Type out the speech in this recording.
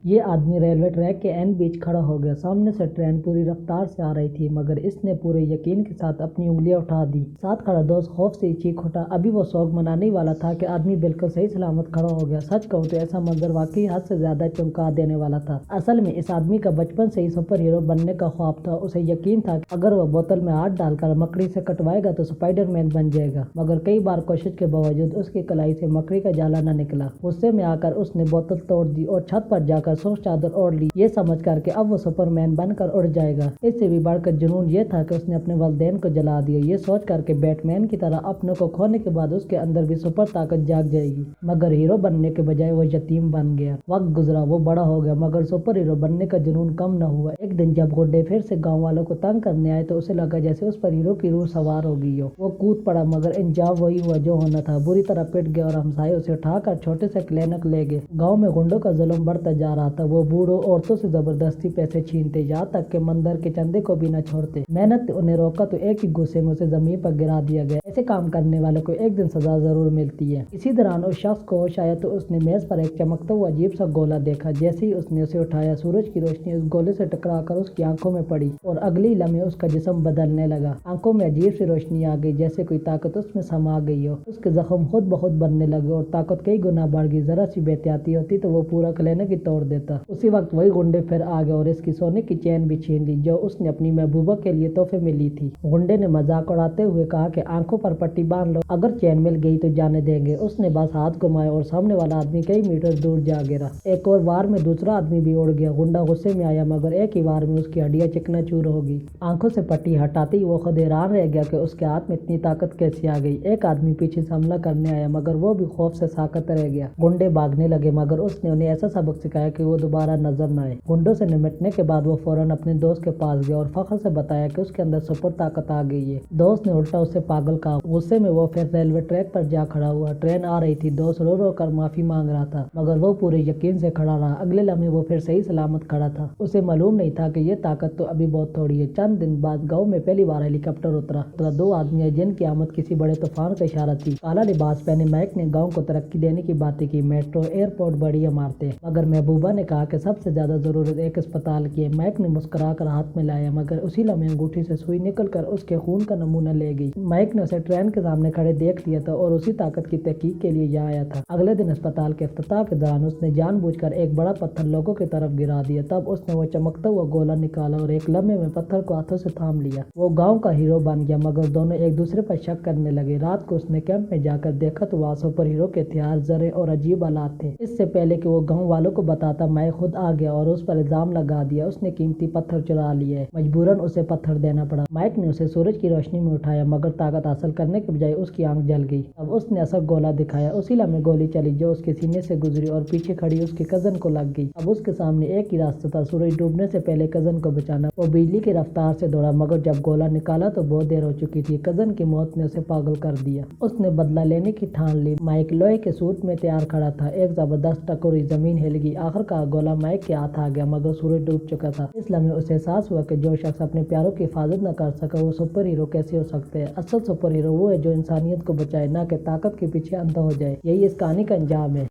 یہ آدمی railway track کے عین بیچ کھڑا ہو گیا۔ سامنے سے ٹرین پوری رفتار سے آ رہی تھی، مگر اس نے پورے یقین کے ساتھ اپنی انگلیاں اٹھا دی۔ ساتھ کھڑا دوست خوف سے چیخ اٹھا۔ ابھی وہ شوق منانے ہی والا تھا کہ آدمی بالکل صحیح سلامت کھڑا ہو گیا۔ سچ کہوں تو ایسا منظر واقعی حد سے زیادہ چونکا دینے والا تھا۔ اصل میں اس آدمی کا بچپن سے ہی سپر ہیرو بننے کا خواب تھا۔ اسے یقین تھا کہ اگر وہ بوتل میں ہاتھ ڈال کر مکڑی سے کٹوائے گا تو اسپائڈر مین بن جائے گا، مگر کئی بار کوشش کے باوجود اس کی کلائی سے مکڑی کا جالا نہ نکلا۔ غصے میں آ کر اس نے بوتل توڑ دی اور چھت پر جا کر سرخ چادر اوڑھ لی، یہ سمجھ کر کہ اب وہ سپر مین بن کر اڑ جائے گا۔ اس سے بھی بڑھ کر جنون یہ تھا کہ اس نے اپنے والدین کو جلا دیا، یہ سوچ کر کہ بیٹ مین کی طرح اپنوں کو کھونے کے بعد اس کے اندر بھی سپر طاقت جاگ جائے گی۔ مگر ہیرو بننے کے بجائے وہ یتیم بن گیا۔ وقت گزرا، وہ بڑا ہو گیا، مگر سپر ہیرو بننے کا جنون کم نہ ہوا۔ ایک دن جب گڈے پھر سے گاؤں والوں کو تنگ کرنے آئے تو اسے لگا جیسے اس پر ہیرو کی روح سوار ہو گئی ہو۔ وہ کود پڑا، مگر انجام وہی ہوا جو ہونا تھا، بری طرح پٹ گیا اور ہمسائے اسے اٹھا کر چھوٹے سے کلینک لے گئے۔ گاؤں میں گنڈوں کا ظلم بڑھتا جا رہا تھا، وہ بوڑھوں عورتوں سے زبردستی پیسے چھینتے، یہاں تک کہ مندر کے چندے کو بھی نہ چھوڑتے۔ محنت نے انہیں روکا تو ایک ہی غصے میں اسے زمین پر گرا دیا گیا۔ ایسے کام کرنے والے کو ایک دن سزا ضرور ملتی ہے۔ اسی دوران اس شخص کو ہوش آیا تو اس نے میز پر ایک چمکتا ہوا عجیب سا گولا دیکھا۔ جیسے ہی اس نے اسے اٹھایا، سورج کی روشنی اس گولے سے ٹکرا کر اس کی آنکھوں میں پڑی اور اگلی لمحے اس کا جسم بدلنے لگا۔ آنکھوں میں عجیب سی روشنی آ گئی، جیسے کوئی طاقت اس میں سما گئی ہو۔ اس کے زخم خود بخود بننے لگے اور طاقت کئی گنا بڑھ گئی۔ ذرا سی بے احتیاطی ہوتی تو وہ پورا کلینک ہی توڑ دیتا۔ اسی وقت وہی گنڈے پھر آ گئے اور اس کی سونے کی چین بھی چھین لی جو اس نے اپنی محبوبہ کے لیے تحفے میں لی تھی۔ گنڈے نے مذاق اڑاتے ہوئے کہا کہ آنکھوں پر پٹی باندھ لو، اگر چین مل گئی تو جانے دیں گے۔ اس نے بس ہاتھ گھمایا اور سامنے والا آدمی کئی میٹر دور جا گرا۔ ایک اور وار میں دوسرا آدمی بھی اڑ گیا۔ گنڈا غصے میں آیا، مگر ایک ہی وار میں اس کی ہڈیاں چکنا چور ہو گئی۔ آنکھوں سے پٹی ہٹاتے ہی وہ خود حیران رہ گیا کہ اس کے ہاتھ میں اتنی طاقت کیسے آ گئی۔ ایک آدمی پیچھے سے حملہ کرنے آیا، مگر وہ بھی خوف سے ساکت رہ گیا۔ گنڈے بھاگنے لگے، مگر اس نے انہیں ایسا سبق سکھایا کہ وہ دوبارہ نظر نہ آئے۔ گنڈوں سے نمٹنے کے بعد وہ فوراً اپنے دوست کے پاس گیا اور فخر سے بتایا کہ اس کے اندر سپر طاقت آ گئی ہے۔ دوست نے الٹا اسے پاگل کہا۔ غصے میں وہ پھر ریلوے ٹریک پر جا کھڑا ہوا۔ ٹرین آ رہی تھی، دوست رو رو کر معافی مانگ رہا تھا، مگر وہ پورے یقین سے کھڑا رہا۔ اگلے لمحے وہ پھر صحیح سلامت کھڑا تھا۔ اسے معلوم نہیں تھا کہ یہ طاقت تو ابھی بہت تھوڑی ہے۔ چند دن بعد گاؤں میں پہلی بار ہیلی کاپٹر اترا۔ دو آدمی آئے جن کی آمد کسی بڑے طوفان کا اشارہ تھی۔ کالا لباس پہنے مائک نے گاؤں کو ترقی دینے کی باتیں کی، میٹرو، ایئرپورٹ، بڑی عمارتیں، مگر محبوبہ نے کہا کہ سب سے زیادہ ضرورت ایک اسپتال کی ہے۔ مائک نے مسکرا کر ہاتھ میں لایا، مگر اسی لمحے انگوٹھی سے سوئی نکل کر اس کے خون کا نمونہ لے گئی۔ مائک نے اسے ٹرین کے سامنے کھڑے دیکھ لیا تھا اور اسی طاقت کی تحقیق کے لیے یہاں آیا تھا۔ اگلے دن اسپتال کے افتتاح کے دوران اس نے جان بوجھ کر ایک بڑا پتھر لوگوں کی طرف گرا دیا۔ تب اس نے وہ چمکتا ہوا گولا نکالا اور ایک لمحے میں پتھر کو ہاتھوں سے تھام لیا۔ وہ گاؤں کا ہیرو بن گیا، مگر دونوں ایک دوسرے پر شک کرنے لگے۔ رات کو اس نے کیمپ میں جا کر دیکھا تو وہاں سپر ہیرو کے ہتھیار، زرے اور عجیب آلات تھے۔ اس سے پہلے کہ وہ گاؤں والوں کو بتاتا، مائک خود آ گیا اور اس پر الزام لگا دیا اس نے قیمتی پتھر چرا لیا ہے۔ مجبوراً اسے پتھر دینا پڑا۔ مائک نے اسے سورج کی روشنی میں اٹھایا، مگر طاقت حاصل کرنے کے بجائے اس کی آنکھ جل گئی۔ اب اس نے اصل گولا دکھایا، اسی لمحے گولی چلی جو اس کے سینے سے گزری اور پیچھے کھڑی اس کی کزن کو لگ گئی۔ اب اس کے سامنے ایک ہی راستہ تھا، سورج ڈوبنے سے پہلے کزن کو بچانا۔ وہ بجلی کی رفتار سے دوڑا، مگر جب گولا نکالا تو بہت دیر ہو چکی تھی۔ کزن کی موت نے اسے پاگل کر دیا۔ اس نے بدلہ لینے کی ٹھان لی۔ مائک لوہے کے سوٹ میں تیار کھڑا تھا۔ ایک زبردست ٹکر ہوئی، زمین ہل گئی۔ آخرکار گولا مائک کے ہاتھ آ گیا، مگر سورج ڈوب چکا تھا۔ اس لمحے اسے احساس ہوا کہ جو شخص اپنے پیاروں کی حفاظت نہ کر سکا وہ سپر ہیرو کیسے ہو سکتا ہے۔ اصل سپر ہیرو وہ ہے جو انسانیت کو بچائے، نہ کہ طاقت کے پیچھے اندھا ہو جائے۔ یہی اس کہانی کا انجام ہے۔